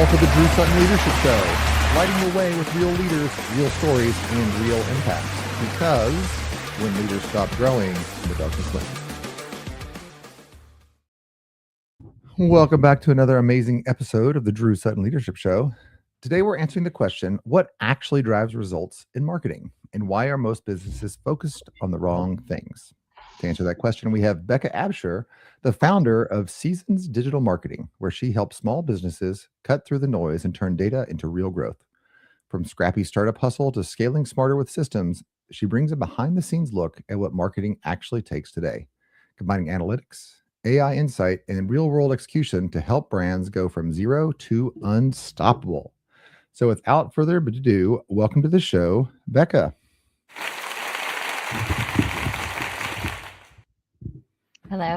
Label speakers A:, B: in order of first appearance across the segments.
A: now for the Drew Sutton Leadership Show, lighting the way with real leaders, real stories, and real impact. Because when leaders stop growing, the darkness wins. Welcome back to another amazing episode of the Drew Sutton Leadership Show. Today we're answering the question, what actually drives results in marketing, and why are most businesses focused on the wrong things? To answer that question, we have Becca Abshire, the founder of SZNS Digital Marketing, where she helps small businesses cut through the noise and turn data into real growth. From scrappy startup hustle to scaling smarter with systems, she brings a behind-the-scenes look at what marketing actually takes today, combining analytics, AI insight, and real-world execution to help brands go from zero to unstoppable. So without further ado, welcome to the show, Becca.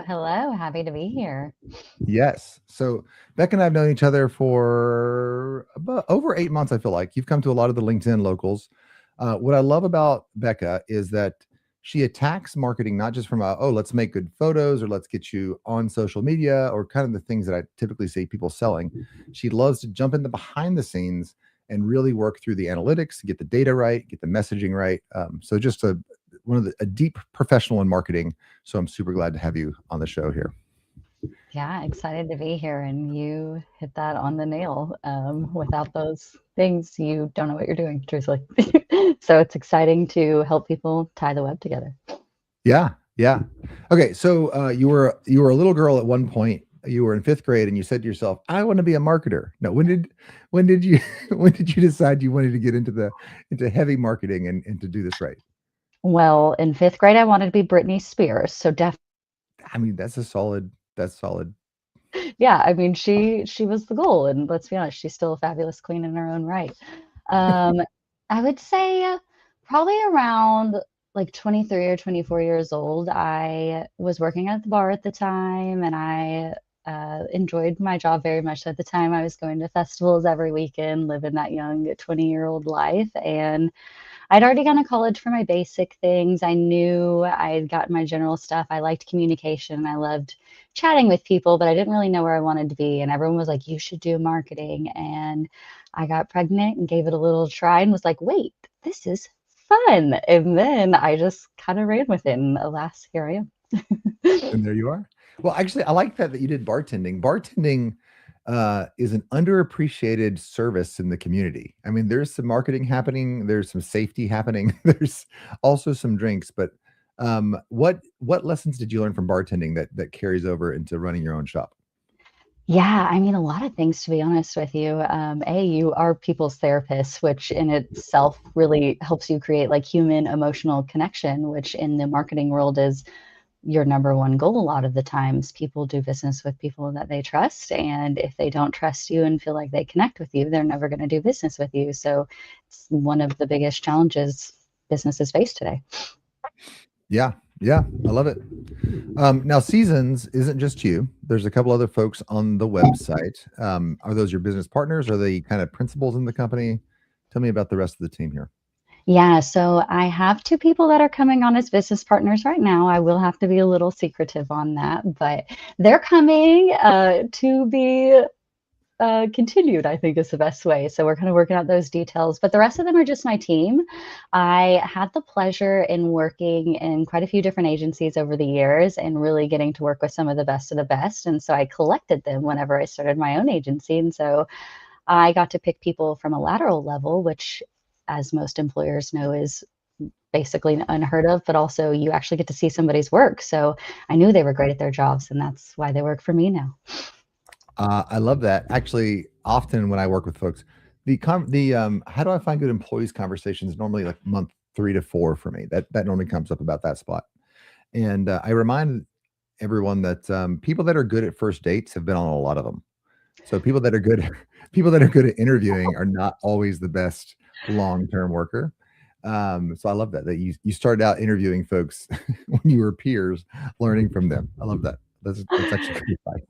B: Hello. Happy to be here.
A: Yes. So Becca and I have known each other for about over 8 months, I feel like. You've come to a lot of the LinkedIn locals. What I love about Becca is that she attacks marketing not just from let's make good photos or let's get you on social media or kind of the things that I typically see people selling. She loves to jump in the behind the scenes and really work through the analytics, get the data right, get the messaging right. So just a deep professional in marketing. So I'm super glad to have you on the show here.
B: Yeah, excited to be here. And you hit that on the nail. Without those things, you don't know what you're doing, truthfully. So it's exciting to help people tie the web together.
A: Yeah. Okay, so you were a little girl at one point. You were in 5th grade, and you said to yourself, "I want to be a marketer." No, when did you when did you decide you wanted to get into heavy marketing and to do this right?
B: Well, in 5th grade, I wanted to be Britney Spears. So definitely,
A: I mean, That's solid.
B: yeah, I mean, she was the goal. And let's be honest, she's still a fabulous queen in her own right. Um, I would say probably around like 23 or 24 years old. I was working at the bar at the time, and I enjoyed my job very much at the time. I was going to festivals every weekend, living that young 20-year-old life. And I'd already gone to college for my basic things. I knew I'd gotten my general stuff. I liked communication. I loved chatting with people, but I didn't really know where I wanted to be. And everyone was like, you should do marketing. And I got pregnant and gave it a little try and was like, wait, this is fun. And then I just kind of ran with it. And alas, here I am.
A: And there you are. Well, actually, I like that you did bartending. Bartending is an underappreciated service in the community. I mean, there's some marketing happening, there's some safety happening, there's also some drinks. But what lessons did you learn from bartending that carries over into running your own shop?
B: Yeah, I mean, a lot of things, to be honest with you. You are people's therapist, which in itself really helps you create like human emotional connection, which in the marketing world is your number one goal. A lot of the times people do business with people that they trust. And if they don't trust you and feel like they connect with you, they're never going to do business with you. So it's one of the biggest challenges businesses face today.
A: Yeah, I love it. Now, Seasons isn't just you. There's a couple other folks on the website. Are those your business partners? Are they kind of principals in the company? Tell me about the rest of the team here.
B: Yeah, so I have two people that are coming on as business partners right now. I will have to be a little secretive on that, but they're coming to be continued, I think is the best way. So we're kind of working out those details, but the rest of them are just my team. I had the pleasure in working in quite a few different agencies over the years and really getting to work with some of the best of the best. And so I collected them whenever I started my own agency. And so I got to pick people from a lateral level, which, as most employers know, is basically unheard of, but also you actually get to see somebody's work. So I knew they were great at their jobs, and that's why they work for me now.
A: I love that. Actually, often when I work with folks, how do I find good employees conversations normally like month 3 to 4 for me. That normally comes up about that spot. And I remind everyone that people that are good at first dates have been on a lot of them. So people that are good at interviewing are not always the best long-term worker. So I love that you started out interviewing folks when you were peers, learning from them. I love that. That's actually pretty fun.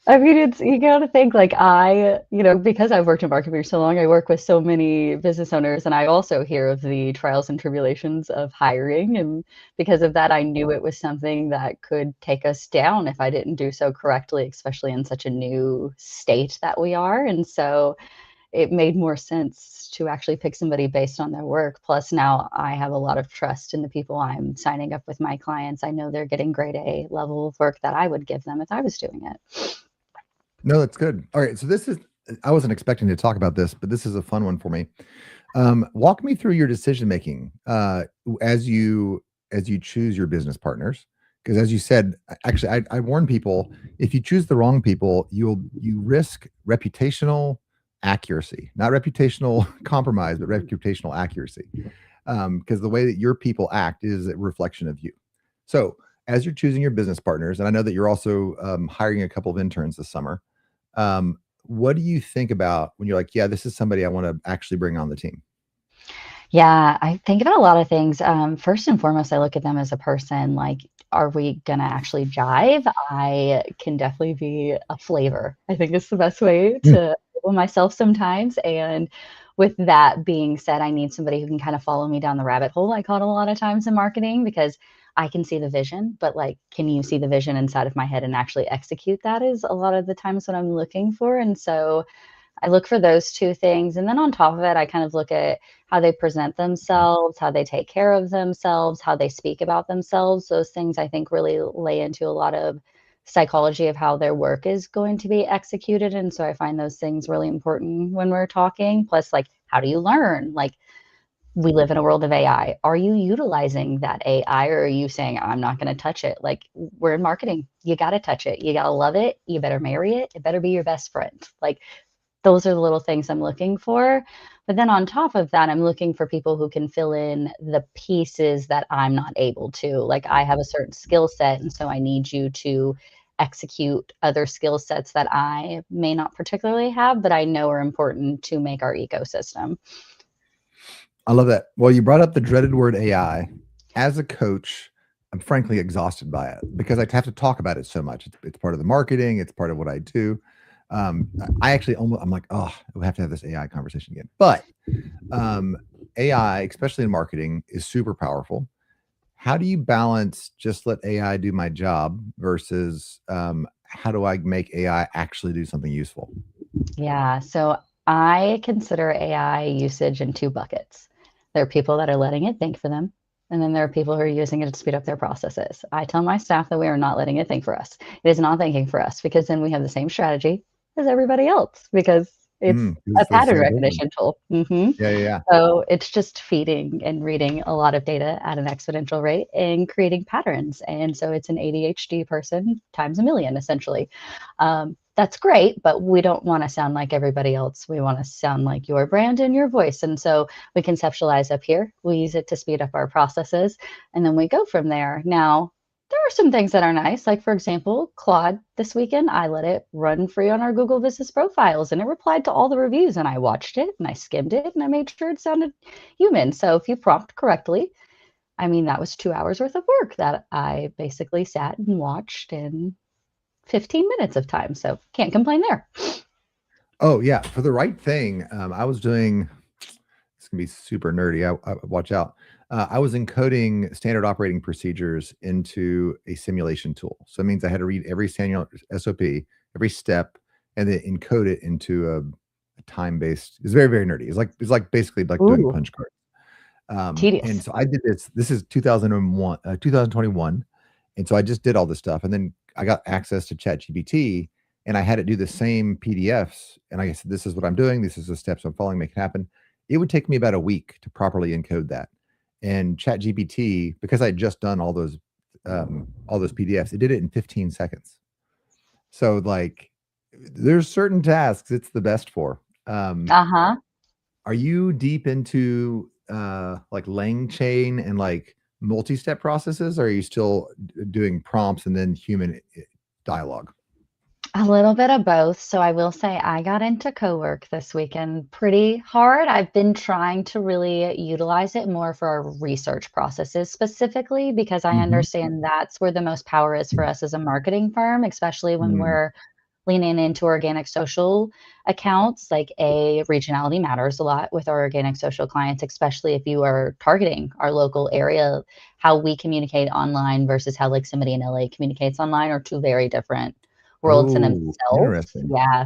B: I mean, it's you gotta think like because I've worked in marketing for so long, I work with so many business owners, and I also hear of the trials and tribulations of hiring. And because of that, I knew it was something that could take us down if I didn't do so correctly, especially in such a new state that we are. And so it made more sense to actually pick somebody based on their work. Plus, now I have a lot of trust in the people I'm signing up with my clients. I know they're getting grade A level of work that I would give them if I was doing it.
A: No, that's good. All right. So this is, I wasn't expecting to talk about this, but this is a fun one for me. Walk me through your decision making as you choose your business partners. Because as you said, actually, I warn people, if you choose the wrong people, you risk reputational accuracy, not reputational compromise, but reputational accuracy. Because the way that your people act is a reflection of you. So as you're choosing your business partners, and I know that you're also hiring a couple of interns this summer, what do you think about when you're like, yeah, this is somebody I want to actually bring on the team?
B: Yeah, I think about a lot of things. First and foremost, I look at them as a person. Like, are we gonna actually jive? I can definitely be a flavor. I think it's the best way
A: Mm.
B: to label myself sometimes. And with that being said, I need somebody who can kind of follow me down the rabbit hole, I call it a lot of times in marketing, because I can see the vision, but like, can you see the vision inside of my head and actually execute that is a lot of the times what I'm looking for. And so I look for those two things. And then on top of it, I kind of look at how they present themselves, how they take care of themselves, how they speak about themselves. Those things I think really lay into a lot of psychology of how their work is going to be executed. And so I find those things really important when we're talking. Plus, like, how do you learn? Like, we live in a world of AI. Are you utilizing that AI, or are you saying, I'm not going to touch it? Like, we're in marketing. You got to touch it. You got to love it. You better marry it. It better be your best friend. Like, those are the little things I'm looking for. But then on top of that, I'm looking for people who can fill in the pieces that I'm not able to. Like, I have a certain skill set, and so I need you to execute other skill sets that I may not particularly have, but I know are important to make our ecosystem.
A: I love that. Well, you brought up the dreaded word AI. As a coach, I'm frankly exhausted by it because I have to talk about it so much. It's part of the marketing. It's part of what I do. I actually almost, I'm like, oh, we have to have this AI conversation again. But um, AI, especially in marketing, is super powerful. How do you balance just let AI do my job versus how do I make AI actually do something useful?
B: Yeah, so I consider AI usage in two buckets. There are people that are letting it think for them, and then there are people who are using it to speed up their processes. I tell my staff that we are not letting it think for us. It is not thinking for us, because then we have the same strategy as everybody else, because it's a
A: It's the
B: pattern
A: same business.
B: recognition tool.
A: Yeah, yeah, yeah.
B: So it's just feeding and reading a lot of data at an exponential rate and creating patterns. And so it's an ADHD person times a million, essentially. That's great, but we don't want to sound like everybody else. We want to sound like your brand and your voice. And so we conceptualize up here. We use it to speed up our processes, and then we go from there. Now, there are some things that are nice. Like, for example, Claude this weekend, I let it run free on our Google Business profiles, and it replied to all the reviews. And I watched it and I skimmed it and I made sure it sounded human. So if you prompt correctly, I mean, that was 2 hours worth of work that I basically sat and watched in 15 minutes of time. So can't complain there.
A: Oh yeah, for the right thing. I was doing. It's gonna be super nerdy. I watch out. I was encoding standard operating procedures into a simulation tool. So it means I had to read every standard SOP, every step, and then encode it into a time-based. It's very, very nerdy. It's like basically like doing
B: Ooh,
A: punch cards. And
B: tedious.
A: so I did this. This is 2001, 2021, and so I just did all this stuff, and then I got access to ChatGPT, and I had it do the same PDFs. And I said, "This is what I'm doing. This is the steps I'm following. Make it happen." It would take me about a week to properly encode that. And ChatGPT, because I had just done all those PDFs, it did it in 15 seconds. So like, there's certain tasks it's the best for.
B: Uh huh.
A: Are you deep into like Lang chain and like multi-step processes? Or are you still doing prompts and then human dialogue?
B: A little bit of both. So I will say I got into co-work this weekend pretty hard. I've been trying to really utilize it more for our research processes specifically, because I
A: Mhm.
B: understand that's where the most power is for us as a marketing firm, especially when
A: Mm.
B: we're leaning into organic social accounts. Like regionality matters a lot with our organic social clients, especially if you are targeting our local area. How we communicate online versus how like somebody in LA communicates online are two very different worlds in
A: Oh,
B: themselves.
A: interesting.
B: Yeah.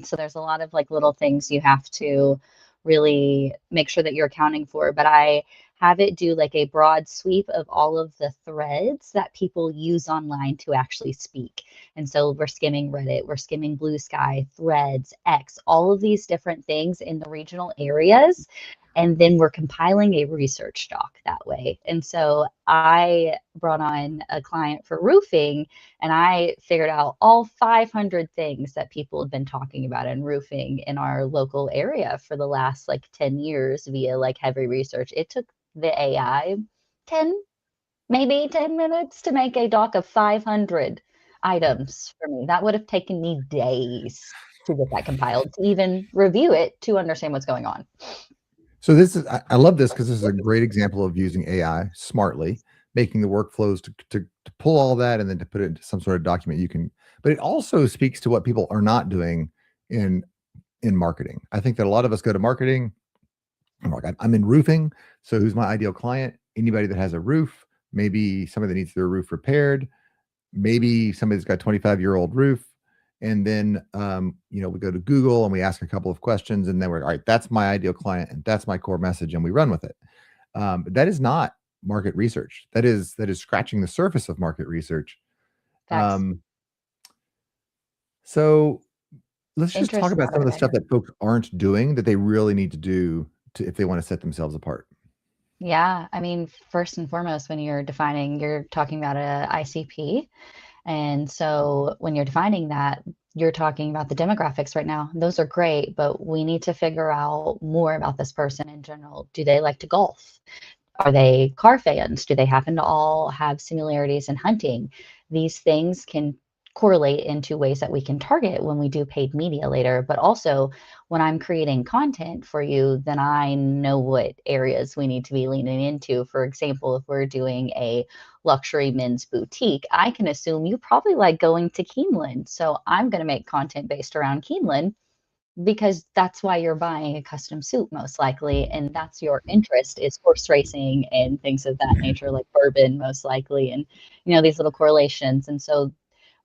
B: So there's a lot of like little things you have to really make sure that you're accounting for. But I have it do like a broad sweep of all of the threads that people use online to actually speak. And so we're skimming Reddit, we're skimming Blue Sky, Threads, X, all of these different things in the regional areas. And then we're compiling a research doc that way. And so I brought on a client for roofing, and I figured out all 500 things that people have been talking about in roofing in our local area for the last like 10 years via like heavy research. It took the AI 10, maybe 10 minutes to make a doc of 500 items for me. That would have taken me days to get that compiled, to even review it, to understand what's going on.
A: So this is, I love this because this is a great example of using AI smartly, making the workflows to pull all that and then to put it into some sort of document you can, but it also speaks to what people are not doing in marketing. I think that a lot of us go to marketing. I'm like, I'm in roofing. So who's my ideal client? Anybody that has a roof, maybe somebody that needs their roof repaired, maybe somebody's got a 25-year-old roof. And then, we go to Google and we ask a couple of questions, and then we're all right. That's my ideal client, and that's my core message, and we run with it. But that is not market research. That is scratching the surface of market research.
B: Facts.
A: So let's just talk
B: Interest
A: about some of the stuff
B: motivator.
A: that folks aren't doing that they really need to do if they want to set themselves apart.
B: Yeah, I mean, first and foremost, when you're talking about a ICP. And so when you're defining that, you're talking about the demographics right now. Those are great, but we need to figure out more about this person in general. Do they like to golf? Are they car fans? Do they happen to all have similarities in hunting? These things can correlate into ways that we can target when we do paid media later. But also, when I'm creating content for you, then I know what areas we need to be leaning into. For example, if we're doing a luxury men's boutique, I can assume you probably like going to Keeneland. So I'm going to make content based around Keeneland, because that's why you're buying a custom suit most likely, and that's your interest, is horse racing and things of that nature, like bourbon most likely, and these little correlations. And so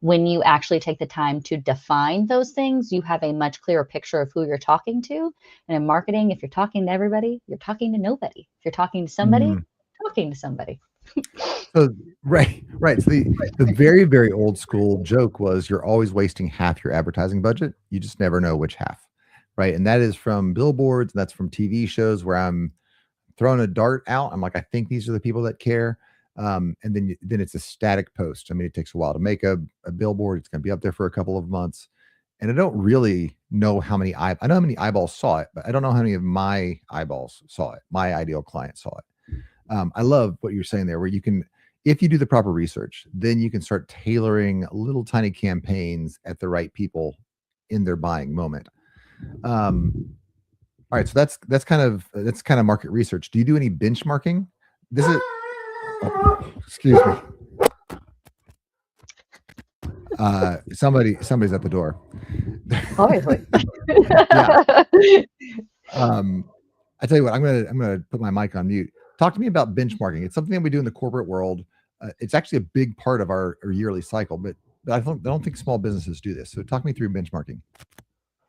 B: when you actually take the time to define those things, you have a much clearer picture of who you're talking to. And in marketing, if you're talking to everybody, you're talking to nobody. If you're talking to somebody,
A: Mm.
B: talking to somebody.
A: So right. So the very, very old school joke was you're always wasting half your advertising budget. You just never know which half. Right. And that is from billboards, and that's from TV shows where I'm throwing a dart out. I'm like, I think these are the people that care. And then it's a static post. I mean, it takes a while to make a billboard. It's going to be up there for a couple of months. And I don't really know how many I know how many eyeballs saw it, but I don't know how many of my eyeballs saw it. My ideal client saw it. I love what you're saying there, where you can, if you do the proper research, then you can start tailoring little tiny campaigns at the right people in their buying moment. All right, so that's kind of market research. Do you do any benchmarking? This is excuse me. Somebody's at the door.
B: Obviously.
A: Yeah. I tell you what, I'm gonna put my mic on mute. Talk to me about benchmarking. It's something that we do in the corporate world. It's actually a big part of our yearly cycle, but I don't think small businesses do this. So talk me through benchmarking.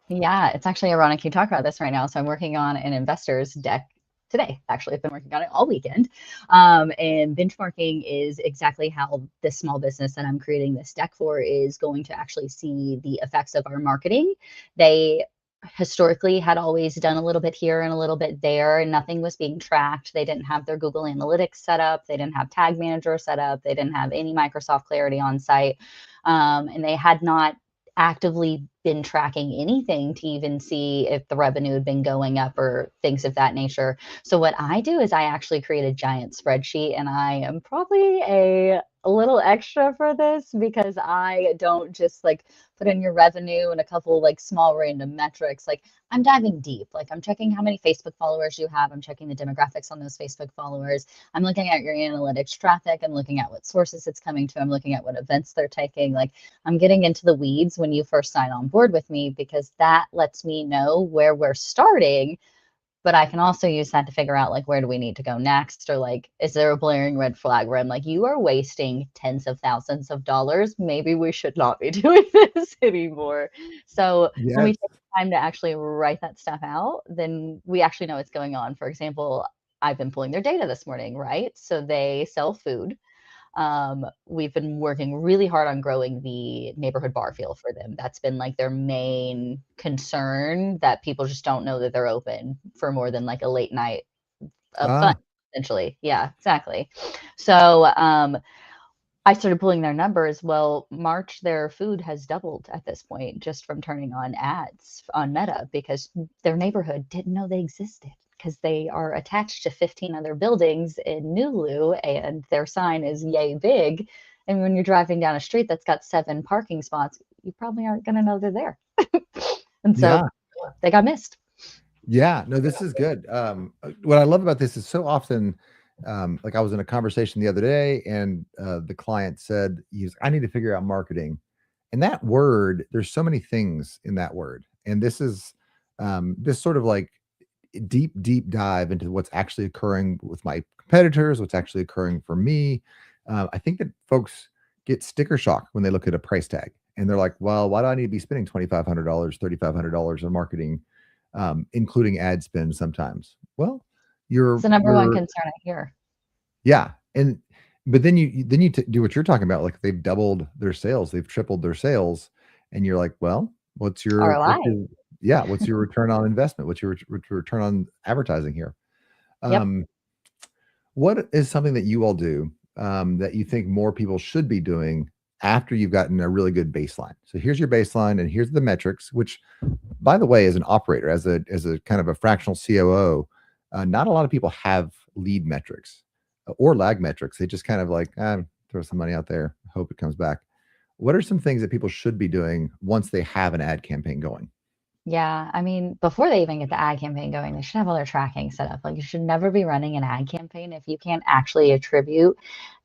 B: Yeah, it's actually ironic you talk about this right now. So I'm working on an investor's deck today. Actually, I've been working on it all weekend. And benchmarking is exactly how this small business that I'm creating this deck for is going to actually see the effects of our marketing. They historically had always done a little bit here and a little bit there, and nothing was being tracked. They didn't have their Google Analytics set up. They didn't have Tag Manager set up. They didn't have any Microsoft Clarity on site. And they had not actively been tracking anything to even see if the revenue had been going up or things of that nature. So what I do is I actually create a giant spreadsheet, and I am probably a a little extra for this because I don't just like put in your revenue and a couple like small random metrics. Like I'm diving deep. Like I'm checking how many Facebook followers you have. I'm checking the demographics on those Facebook followers. I'm looking at your analytics traffic. I'm looking at what sources it's coming to. I'm looking at what events they're taking. Like I'm getting into the weeds when you first sign on board with me because that lets me know where we're starting, but I can also use that to figure out like where do we need to go next, or like is there a blaring red flag where I'm like, you are wasting tens of thousands of dollars, maybe we should not be doing this anymore. So when we
A: Yes.
B: take time to actually write that stuff out, then we actually know what's going on. For example, I've been pulling their data this morning, right? So they sell food. We've been working really hard on growing the neighborhood bar feel for them. That's been like their main concern, that people just don't know that they're open for more than like a late night of fun,
A: Ah,
B: essentially. Yeah, exactly. So I started pulling their numbers. Well, March, their food has doubled at this point just from turning on ads on Meta because their neighborhood didn't know they existed because they are attached to 15 other buildings in Nulu and their sign is yay big. And when you're driving down a street that's got 7 parking spots, you probably aren't going to know they're there. And so
A: yeah.
B: they got missed.
A: Yeah, no, this is good. What I love about this is so often, like I was in a conversation the other day, and the client said, "I need to figure out marketing," and that word, there's so many things in that word, and this is this sort of like deep dive into what's actually occurring with my competitors, what's actually occurring for me. I think that folks get sticker shock when they look at a price tag, and they're like, "Well, why do I need to be spending $2,500, $3,500 on marketing?" Including ad spend sometimes. Well,
B: It's the number one
A: you're
B: concern I hear.
A: yeah, and but then you do what you're talking about, like they've doubled their sales, they've tripled their sales, and you're like, well,
B: ROI.
A: what's your return on investment? What's your return on advertising here?
B: Yep.
A: Um, what is something that you all do that you think more people should be doing after you've gotten a really good baseline? So here's your baseline, and here's the metrics, which by the way, as an operator, as a kind of a fractional COO, not a lot of people have lead metrics or lag metrics. They just kind of like throw some money out there, hope it comes back. What are some things that people should be doing once they have an ad campaign going?
B: Yeah, I mean, before they even get the ad campaign going, they should have all their tracking set up. Like, you should never be running an ad campaign if you can't actually attribute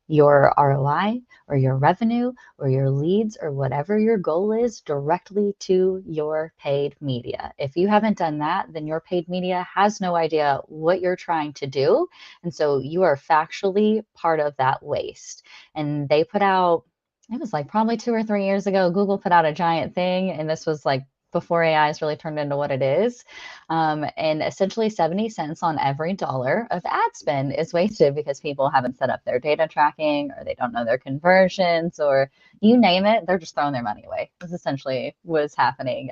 B: your ROI or your revenue or your leads or whatever your goal is directly to your paid media. If you haven't done that, then your paid media has no idea what you're trying to do. And so you are factually part of that waste. And they put out, it was like probably 2 or 3 years ago, Google put out a giant thing, and this was like before AI has really turned into what it is. And essentially 70 cents on every dollar of ad spend is wasted because people haven't set up their data tracking, or they don't know their conversions, or you name it, they're just throwing their money away. That's essentially what's happening.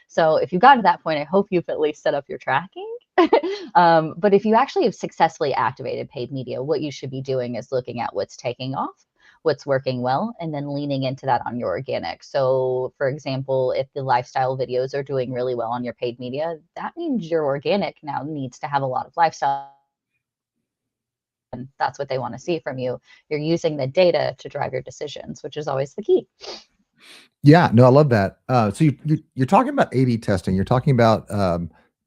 B: So if you got to that point, I hope you've at least set up your tracking. But if you actually have successfully activated paid media, what you should be doing is looking at what's taking off, what's working well, and then leaning into that on your organic. So, for example, if the lifestyle videos are doing really well on your paid media, that means your organic now needs to have a lot of lifestyle. And that's what they want to see from you. You're using the data to drive your decisions, which is always the key.
A: Yeah, no, I love that. So you're talking about A/B testing. You're talking about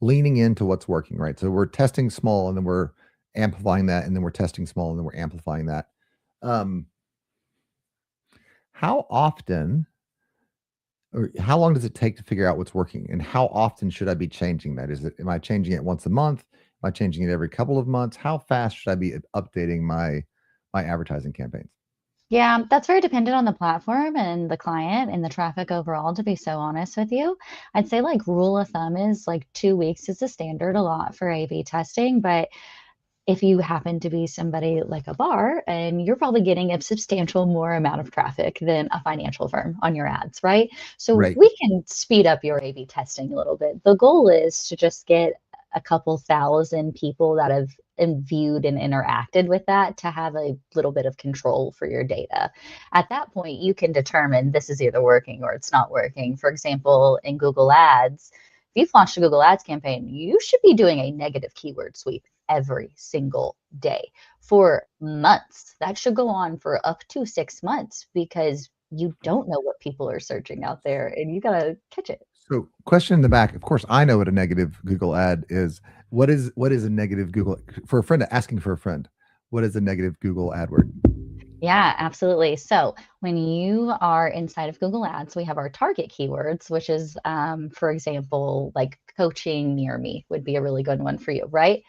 A: leaning into what's working, right? So we're testing small, and then we're amplifying that, and then we're testing small, and then we're amplifying that. Um, how often or how long does it take to figure out what's working, and how often should I be changing that? Am I changing it once a month? Am I changing it every couple of months? How fast should I be updating my advertising campaigns?
B: Yeah, that's very dependent on the platform and the client and the traffic overall, to be so honest with you. I'd say like rule of thumb is like 2 weeks is a standard a lot for A/B testing, but if you happen to be somebody like a bar, and you're probably getting a substantial more amount of traffic than a financial firm on your ads, right? So
A: Right.
B: we can speed up your A/B testing a little bit. The goal is to just get a couple thousand people that have viewed and interacted with that to have a little bit of control for your data. At that point, you can determine this is either working or it's not working. For example, in Google Ads, if you've launched a Google Ads campaign, you should be doing a negative keyword sweep every single day for months. That should go on for up to 6 months because you don't know what people are searching out there and you got to catch it.
A: So, question in the back. Of course, I know what a negative Google ad is. What is a negative Google for a friend asking for a friend? What is a negative Google AdWord?
B: Yeah, absolutely. So when you are inside of Google Ads, we have our target keywords, which is, for example, like coaching near me would be a really good one for you, right?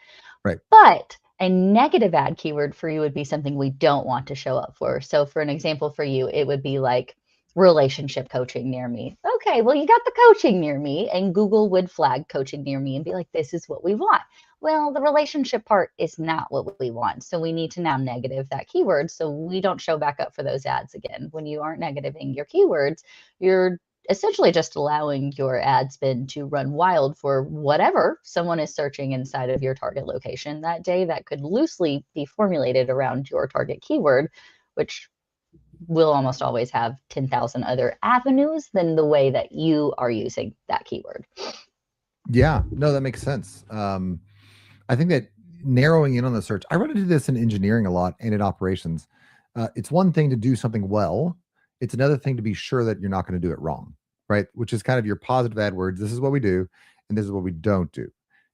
A: Right.
B: But a negative ad keyword for you would be something we don't want to show up for. So for an example for you, it would be like relationship coaching near me. Okay, well, you got the coaching near me, and Google would flag coaching near me and be like, this is what we want. Well, the relationship part is not what we want. So we need to now negative that keyword so we don't show back up for those ads again. When you aren't negativing your keywords, you're essentially just allowing your ad spend to run wild for whatever someone is searching inside of your target location that day that could loosely be formulated around your target keyword, which will almost always have 10,000 other avenues than the way that you are using that keyword.
A: Yeah, no, that makes sense. I think that narrowing in on the search, I run into this in engineering a lot and in operations. It's one thing to do something well, it's another thing to be sure that you're not going to do it wrong, right? Which is kind of your positive AdWords. This is what we do, and this is what we don't do.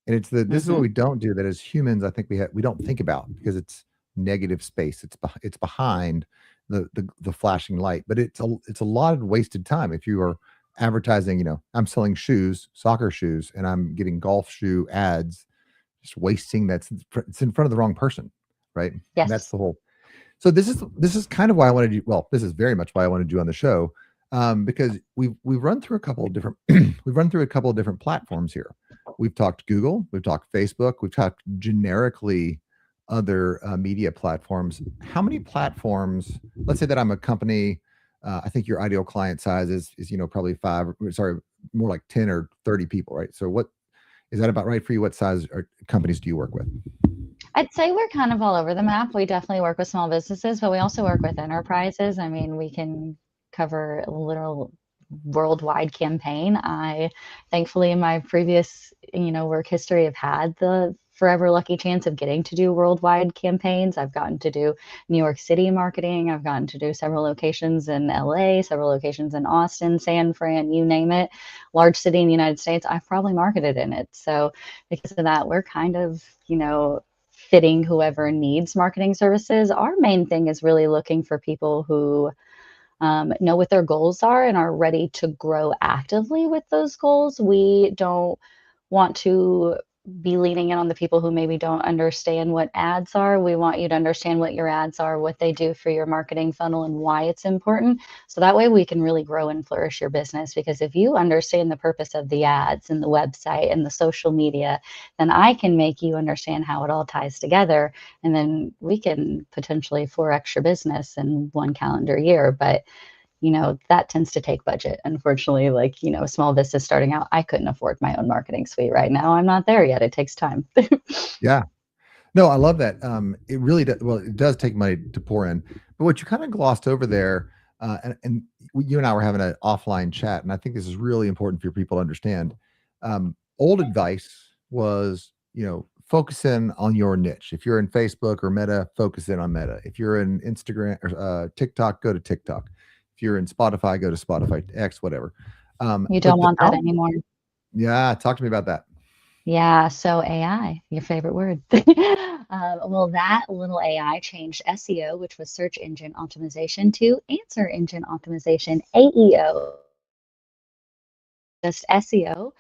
A: And it's this is what
B: Mm-hmm.
A: we don't do that as humans, I think we don't think about because it's negative space. It's behind the flashing light, but it's a lot of wasted time if you are advertising. I'm selling shoes, soccer shoes, and I'm getting golf shoe ads, just wasting it's in front of the wrong person, right? And that's
B: Yes.
A: the whole. So this is kind of why I wanted to. Well, this is very much why I wanted to do on the show, because we've run through a couple of different we've run through a couple of different platforms here. We've talked Google, we've talked Facebook, we've talked generically other media platforms. How many platforms? Let's say that I'm a company. I think your ideal client size is probably five. Sorry, more like 10 or 30 people, right? So what is that about right for you? What size companies do you work with?
B: I'd say we're kind of all over the map. We definitely work with small businesses, but we also work with enterprises. I mean, we can cover a literal worldwide campaign. I thankfully in my previous, work history have had the forever lucky chance of getting to do worldwide campaigns. I've gotten to do New York City marketing. I've gotten to do several locations in LA, several locations in Austin, San Fran, you name it. Large city in the United States, I've probably marketed in it. So because of that, we're kind of, fitting whoever needs marketing services. Our main thing is really looking for people who know what their goals are and are ready to grow actively with those goals. We don't want to be leaning in on the people who maybe don't understand what ads are. We want you to understand what your ads are, what they do for your marketing funnel, and why it's important. So that way we can really grow and flourish your business. Because if you understand the purpose of the ads and the website and the social media, then I can make you understand how it all ties together. And then we can potentially 4x your business in one calendar year. But that tends to take budget. Unfortunately, like, small business starting out, I couldn't afford my own marketing suite right now. I'm not there yet. It takes time.
A: Yeah. No, I love that. It really does. Well, it does take money to pour in, but what you kind of glossed over there, and you and I were having an offline chat, and I think this is really important for people to understand. Old advice was, focus in on your niche. If you're in Facebook or Meta, focus in on Meta. If you're in Instagram or TikTok, go to TikTok. If you're in Spotify, go to Spotify X, whatever.
B: You
A: But
B: don't
A: the
B: want that anymore.
A: yeah, talk to me about that.
B: Yeah, so AI, your favorite word. Well, that little AI changed SEO, which was search engine optimization, to answer engine optimization, AEO, just SEO,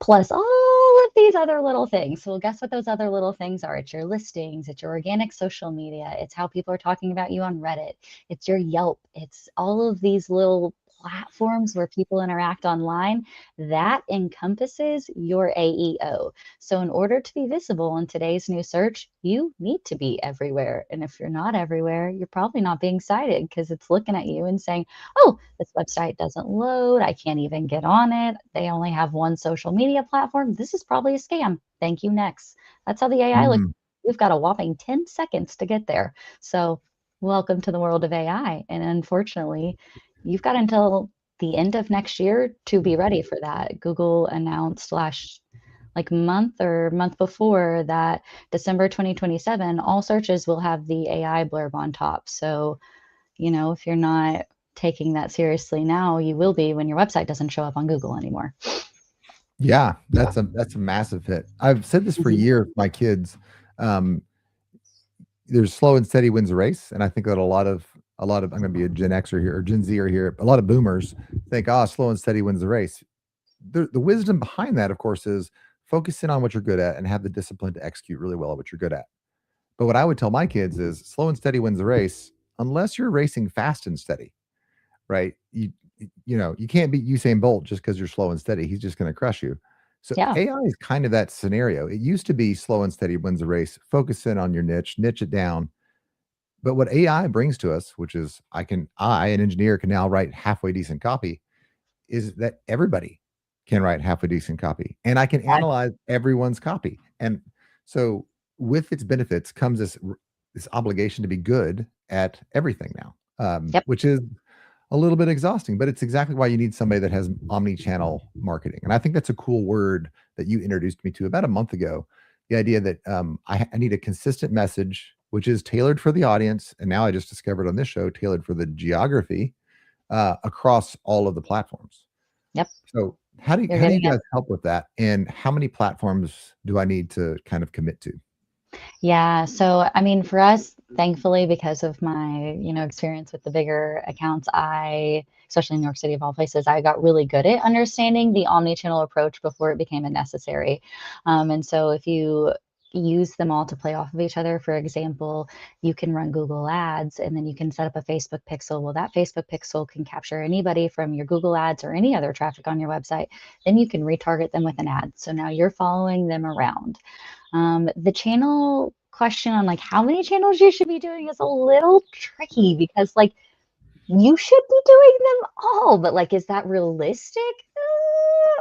B: plus all of these other little things. So, well, guess what those other little things are? It's your listings, it's your organic social media, it's how people are talking about you on Reddit, it's your Yelp, it's all of these little platforms where people interact online. That encompasses your AEO. So, in order to be visible in today's new search, you need to be everywhere. And if you're not everywhere, you're probably not being cited because it's looking at you and saying, oh, this website doesn't load. I can't even get on it. They only have one social media platform. This is probably a scam. Thank you. Next. That's how the AI looks.
A: Mm,
B: We've got a whopping 10 seconds to get there. So, welcome to the world of AI. And unfortunately, you've got until the end of next year to be ready for that. Google announced like month before that, December 2027, all searches will have the AI blurb on top. So, if you're not taking that seriously now, you will be when your website doesn't show up on Google anymore.
A: Yeah, that's a massive hit. I've said this for
B: Mhm.
A: years with my kids. Um, there's slow and steady wins the race, and I think that a lot of I'm going to be a Gen Xer here or Gen Zer here. A lot of boomers think, slow and steady wins the race. The wisdom behind that, of course, is focus in on what you're good at and have the discipline to execute really well at what you're good at. But what I would tell my kids is slow and steady wins the race, unless you're racing fast and steady, right? You can't beat Usain Bolt just because you're slow and steady. He's just going to crush you. So
B: Yeah.
A: AI is kind of that scenario. It used to be slow and steady wins the race. Focus in on your niche it down. But what AI brings to us, which is an engineer, can now write halfway decent copy, is that everybody can write halfway decent copy, and I can analyze everyone's copy. And so, with its benefits comes this obligation to be good at everything now,
B: Yep.
A: which is a little bit exhausting. But it's exactly why you need somebody that has omni-channel marketing. And I think that's a cool word that you introduced me to about a month ago. The idea that I need a consistent message, which is tailored for the audience, and now I just discovered on this show, tailored for the geography across all of the platforms.
B: Yep.
A: So how do
B: You're
A: how do you
B: getting it.
A: guys help with that? And how many platforms do I need to kind of commit to?
B: Yeah. So, I mean, for us, thankfully, because of my, experience with the bigger accounts, especially in New York City of all places, I got really good at understanding the omni-channel approach before it became a necessary. And so if you use them all to play off of each other, for example, you can run Google ads and then you can set up a Facebook pixel. Well, that Facebook pixel can capture anybody from your Google ads or any other traffic on your website. Then you can retarget them with an ad. So now you're following them around. The channel question on like how many channels you should be doing is a little tricky because like you should be doing them all, but like, is that realistic?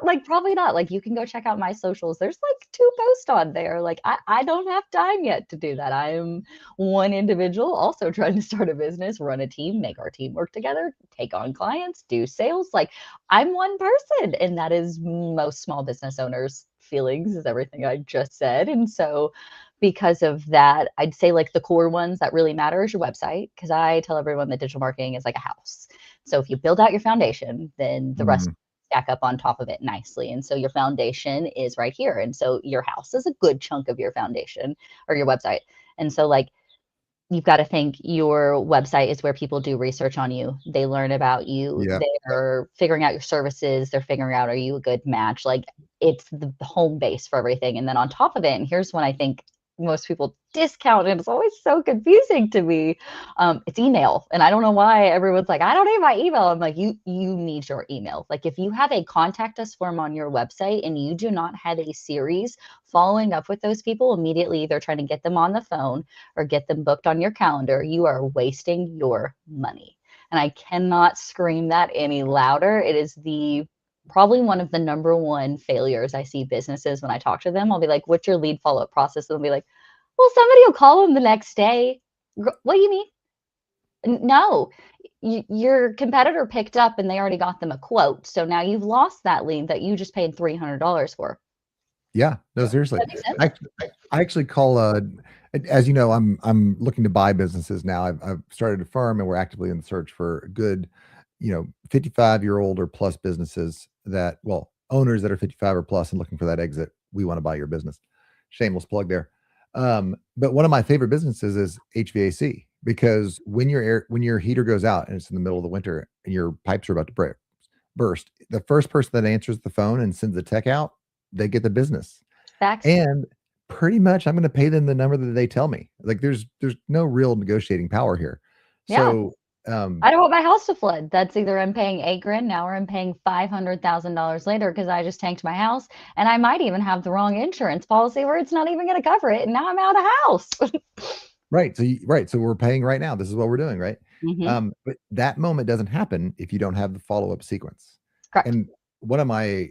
B: Like, probably not. Like, you can go check out my socials. There's like 2 posts on there. Like, I don't have time yet to do that. I am one individual also trying to start a business, run a team, make our team work together, take on clients, do sales. Like, I'm one person, and that is most small business owners' feelings, is everything I just said. And so, because of that, I'd say like the core ones that really matter is your website, because I tell everyone that digital marketing is like a house. So if you build out your foundation, then the rest
A: Mm,
B: stack up on top of it nicely. And so your foundation is right here. And so your house is a good chunk of your foundation or your website. And so like you've got to think your website is where people do research on you. They learn about you.
A: yeah.
B: They're figuring out your services. They're figuring out, are you a good match? Like it's the home base for everything. And then on top of it, and here's when I think most people discount it. It's always so confusing to me. It's email. And I don't know why everyone's like, I don't need my email. I'm like, you need your email. Like if you have a contact us form on your website and you do not have a series following up with those people immediately, either trying to get them on the phone or get them booked on your calendar, you are wasting your money. And I cannot scream that any louder. It is probably one of the number one failures I see businesses when I talk to them. I'll be like, what's your lead follow-up process? And they'll be like, well, somebody will call them the next day. What do you mean? No, your competitor picked up and they already got them a quote. So now you've lost that lead that you just paid $300 for.
A: Yeah. No,
B: Does
A: seriously.
B: that make sense?
A: I actually call as you know, I'm looking to buy businesses now. I've started a firm and we're actively in the search for good, 55-year-old or plus businesses owners that are 55 or plus and looking for that exit. We want to buy your business. Shameless plug there. But one of my favorite businesses is HVAC, because when your heater goes out and it's in the middle of the winter and your pipes are about to burst, the first person that answers the phone and sends the tech out, they get the business.
B: Facts.
A: And pretty much I'm going to pay them the number that they tell me. Like there's no real negotiating power here.
B: Yeah.
A: So
B: I don't want my house to flood. That's either I'm paying 8 grand now or I'm paying $500,000 later because I just tanked my house. And I might even have the wrong insurance policy where it's not even going to cover it. And now I'm out of house.
A: right. So we're paying right now. This is what we're doing, right?
B: Hmm.
A: But that moment doesn't happen if you don't have the follow-up sequence.
B: Correct.
A: And one of my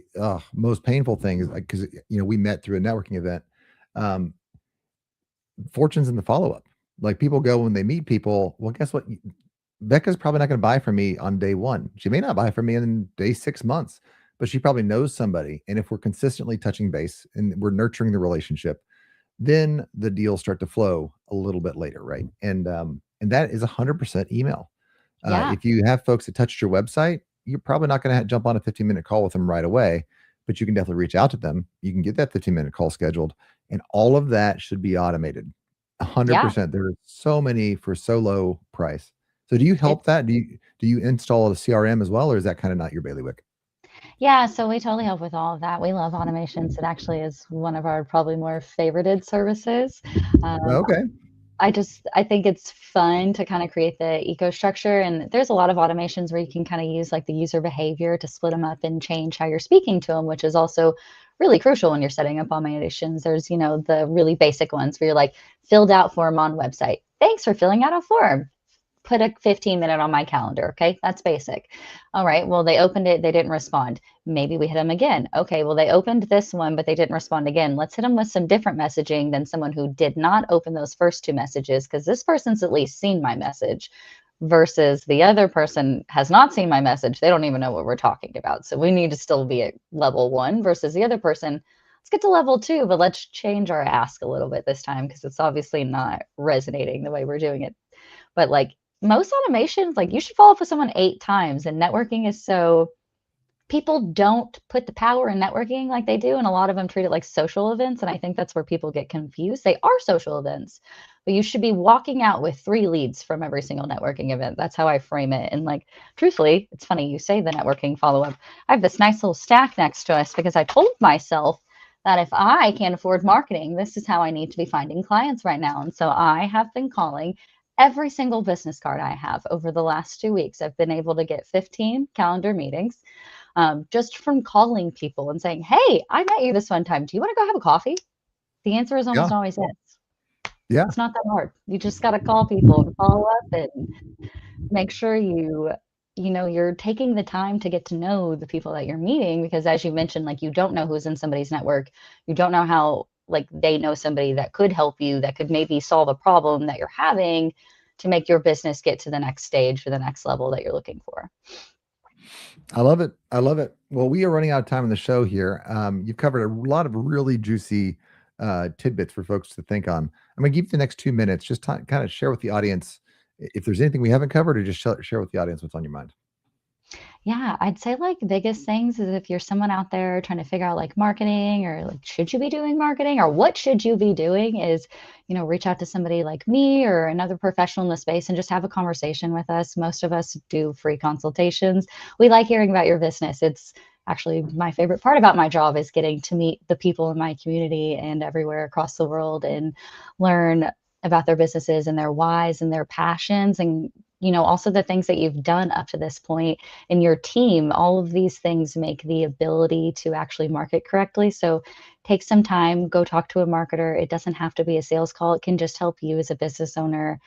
A: most painful things, because we met through a networking event, um, fortunes in the follow-up. Like people go when they meet people, well, guess what? Becca's probably not going to buy from me on day one. She may not buy from me in day 6 months, but she probably knows somebody. And if we're consistently touching base and we're nurturing the relationship, then the deals start to flow a little bit later, right? And that is 100% email.
B: Yeah.
A: If you have folks that touched your website, you're probably not going to jump on a 15-minute call with them right away, but you can definitely reach out to them. You can get that 15-minute call scheduled, and all of that should be automated.
B: Yeah.
A: 100%. There are so many for so low price. So do you help
B: It's
A: that? Do you install a CRM as well, or is that kind of not your bailiwick?
B: Yeah, so we totally help with all of that. We love automations. It actually is one of our probably more favorited services. Um,
A: Okay.
B: I think it's fun to kind of create the eco structure, and there's a lot of automations where you can kind of use like the user behavior to split them up and change how you're speaking to them, which is also really crucial when you're setting up automations. There's, the really basic ones where you're like filled out form on website. Thanks for filling out a form. Put a 15-minute on my calendar. Okay. That's basic. All right. Well, they opened it. They didn't respond. Maybe we hit them again. Okay. Well, they opened this one, but they didn't respond again. Let's hit them with some different messaging than someone who did not open those first two messages, because this person's at least seen my message versus the other person has not seen my message. They don't even know what we're talking about. So we need to still be at level one versus the other person. Let's get to level two, but let's change our ask a little bit this time because it's obviously not resonating the way we're doing it. But like most automations, like you should follow up with someone 8 times. And networking is so people don't put the power in networking like they do. And a lot of them treat it like social events. And I think that's where people get confused. They are social events, but you should be walking out with 3 leads from every single networking event. That's how I frame it. And like, truthfully, it's funny you say the networking follow up. I have this nice little stack next to us because I told myself that if I can't afford marketing, this is how I need to be finding clients right now. And so I have been calling every single business card I have over the last 2 weeks. I've been able to get 15 calendar meetings just from calling people and saying, hey, I met you this one time. Do you want to go have a coffee? The answer is
A: Yeah.
B: almost always yes.
A: Yeah.
B: It's not that hard. You just got to call people and follow up and make sure you're taking the time to get to know the people that you're meeting, because as you mentioned, like you don't know who's in somebody's network. You don't know how like they know somebody that could help you, that could maybe solve a problem that you're having to make your business get to the next stage or the next level that you're looking for.
A: I love it. I love it. Well, we are running out of time on the show here. You've covered a lot of really juicy tidbits for folks to think on. I'm going to give you the next 2 minutes, just to kind of share with the audience if there's anything we haven't covered, or just share with the audience what's on your mind.
B: Yeah, I'd say like the biggest things is if you're someone out there trying to figure out like marketing or like should you be doing marketing or what should you be doing is, reach out to somebody like me or another professional in the space and just have a conversation with us. Most of us do free consultations. We like hearing about your business. It's actually my favorite part about my job is getting to meet the people in my community and everywhere across the world and learn about their businesses and their whys and their passions and also the things that you've done up to this point in your team. All of these things make the ability to actually market correctly. So take some time, go talk to a marketer. It doesn't have to be a sales call. It can just help you as a business owner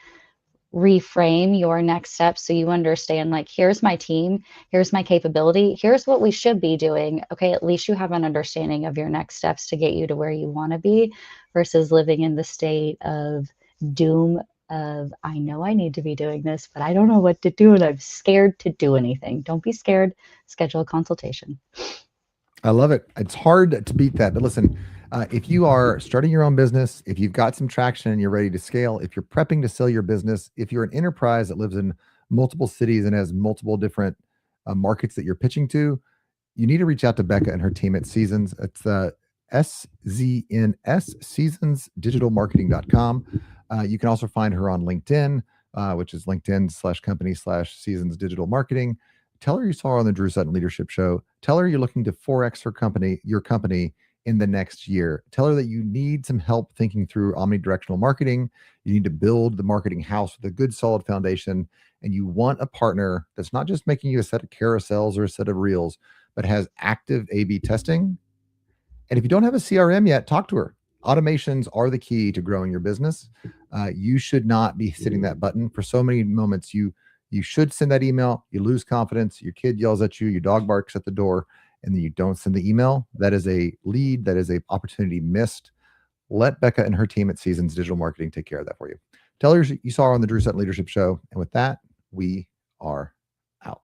B: reframe your next steps so you understand like, here's my team, here's my capability, here's what we should be doing. Okay, at least you have an understanding of your next steps to get you to where you want to be versus living in the state of doom of I know I need to be doing this, but I don't know what to do and I'm scared to do anything. Don't be scared. Schedule a consultation.
A: I love it. It's hard to beat that. But listen, if you are starting your own business, if you've got some traction and you're ready to scale, if you're prepping to sell your business, if you're an enterprise that lives in multiple cities and has multiple different markets that you're pitching to, you need to reach out to Becca and her team at Seasons. It's SZNS Seasons Digital Marketing.com. You can also find her on LinkedIn, which is LinkedIn/company/Seasons Digital Marketing. Tell her you saw her on the Drew Sutton Leadership Show. Tell her you're looking to 4x your company in the next year. Tell her that you need some help thinking through omnidirectional marketing. You need to build the marketing house with a good, solid foundation. And you want a partner that's not just making you a set of carousels or a set of reels, but has active A/B testing. And if you don't have a CRM yet, talk to her. Automations are the key to growing your business. You should not be hitting that button. For so many moments, you should send that email. You lose confidence. Your kid yells at you. Your dog barks at the door, and then you don't send the email. That is a lead. That is a opportunity missed. Let Becca and her team at Seasons Digital Marketing take care of that for you. Tell her you saw her on the Drew Sutton Leadership Show. And with that, we are out.